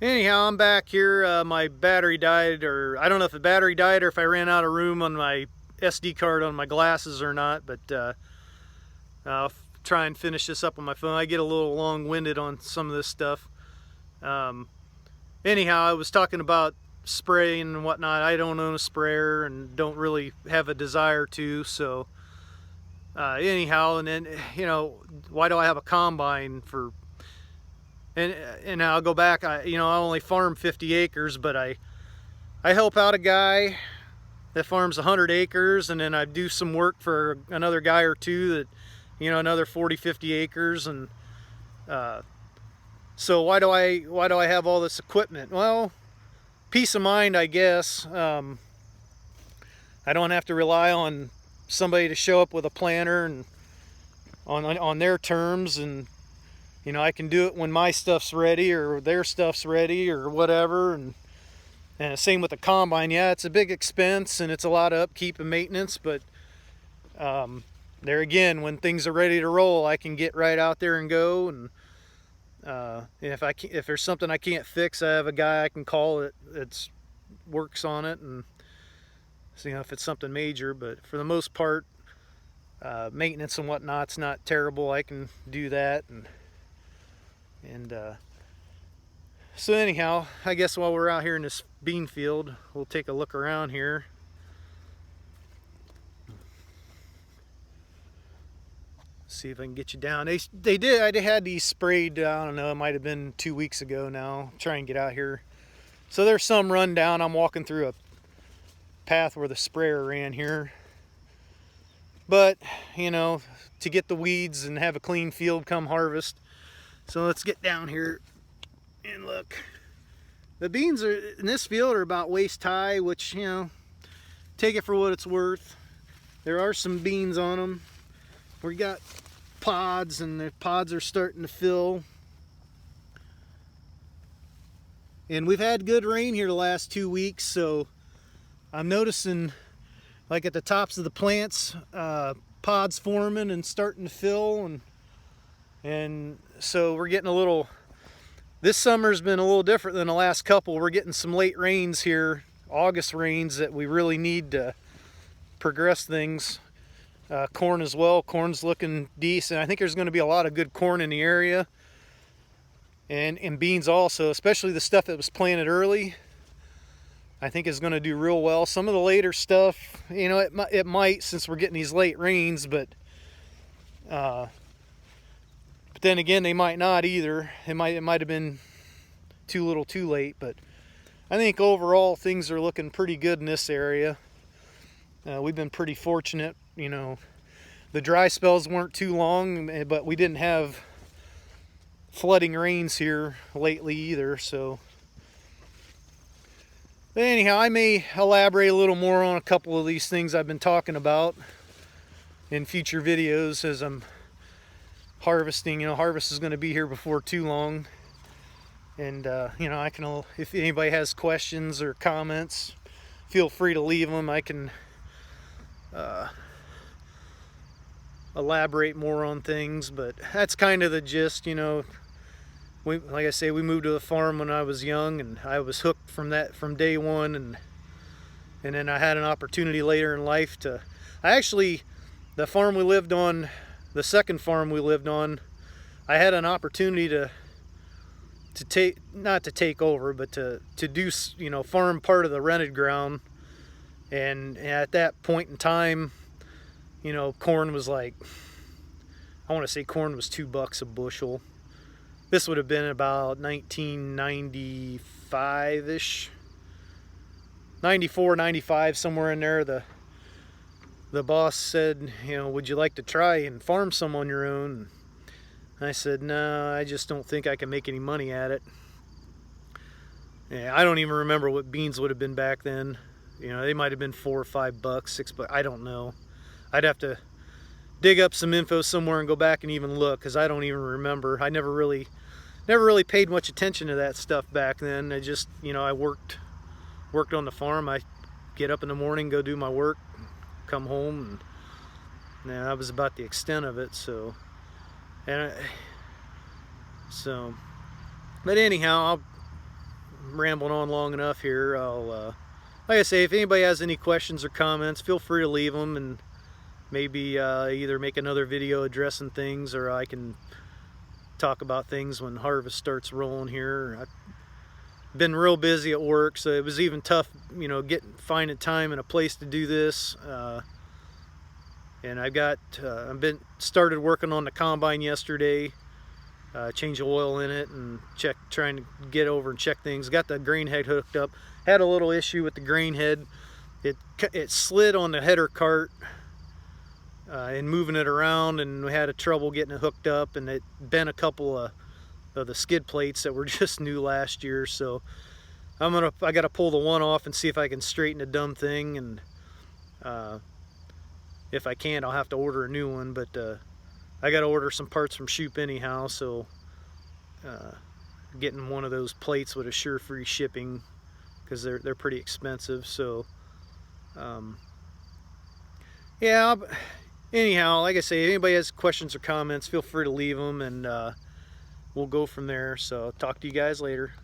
Anyhow, I'm back here. My battery died, or I don't know if the battery died or if I ran out of room on my SD card on my glasses or not, but I'll try and finish this up on my phone. I get a little long-winded on some of this stuff. Um, Anyhow, I was talking about spraying and whatnot. I don't own a sprayer and don't really have a desire to, so anyhow, and then, why do I have a combine for? And I'll go back. I only farm 50 acres, but I help out a guy that farms 100 acres, and then I do some work for another guy or two that, another 40, 50 acres, and uh, so why do I have all this equipment? Well, peace of mind, I guess. I don't have to rely on somebody to show up with a planner and on their terms, and I can do it when my stuff's ready or their stuff's ready or whatever. And same with the combine. Yeah, it's a big expense and it's a lot of upkeep and maintenance, but there again, when things are ready to roll, I can get right out there and go. And if there's something I can't fix, I have a guy I can call that works on it, and see if it's something major. But for the most part, maintenance and whatnot's not terrible. I can do that, and so anyhow, I guess while we're out here in this bean field, we'll take a look around here. See if I can get you down. They did. I had these sprayed. I don't know. It might have been 2 weeks ago now. Try and get out here. So there's some rundown. I'm walking through a path where the sprayer ran here. But to get the weeds and have a clean field come harvest. So let's get down here and look. The beans are in this field are about waist high, which take it for what it's worth. There are some beans on them. We got pods, and the pods are starting to fill. And we've had good rain here the last 2 weeks, so I'm noticing, like at the tops of the plants, pods forming and starting to fill, and so we're getting a little. This summer's been a little different than the last couple. We're getting some late rains here, August rains that we really need to progress things. Corn as well. Corn's looking decent. I think there's going to be a lot of good corn in the area, and beans also, especially the stuff that was planted early. I think is going to do real well. Some of the later stuff, it might, since we're getting these late rains, but then again, they might not either. It might have been too little, too late. But I think overall things are looking pretty good in this area. We've been pretty fortunate. The dry spells weren't too long, but we didn't have flooding rains here lately either. So, but anyhow, I may elaborate a little more on a couple of these things I've been talking about in future videos as I'm harvesting. Harvest is going to be here before too long, and I can, if anybody has questions or comments, feel free to leave them. I can elaborate more on things, but that's kind of the gist. Like I say, we moved to the farm when I was young, and I was hooked from day one, and then I had an opportunity later in life to. The farm we lived on, the second farm we lived on, I had an opportunity to take, not to take over, but to do farm part of the rented ground, and at that point in time, corn was like, I want to say corn was $2 a bushel. This would have been about 1995-ish, 94, 95, somewhere in there. The boss said, would you like to try and farm some on your own? And I said, no, I just don't think I can make any money at it. Yeah, I don't even remember what beans would have been back then. They might have been $4 or $5, $6, I don't know. I'd have to dig up some info somewhere and go back and even look, because I don't even remember. I never really paid much attention to that stuff back then. I just, I worked on the farm. I get up in the morning, go do my work, come home, and that was about the extent of it. So, but anyhow, rambling on long enough here. Like I say, if anybody has any questions or comments, feel free to leave them, and maybe either make another video addressing things, or I can talk about things when harvest starts rolling here. I've been real busy at work, so it was even tough, you know, finding time and a place to do this. And I've been started working on the combine yesterday. Change the oil in it and trying to get over and check things. Got the grain head hooked up. Had a little issue with the grain head. It slid on the header cart and moving it around, and we had trouble getting it hooked up, and it bent a couple of the skid plates that were just new last year. So I got to pull the one off and see if I can straighten the dumb thing, and if I can't, I'll have to order a new one. But I got to order some parts from Shoop anyhow, so getting one of those plates would assure free shipping, because they're pretty expensive. So yeah, anyhow, like I say, if anybody has questions or comments, feel free to leave them, and we'll go from there. So talk to you guys later.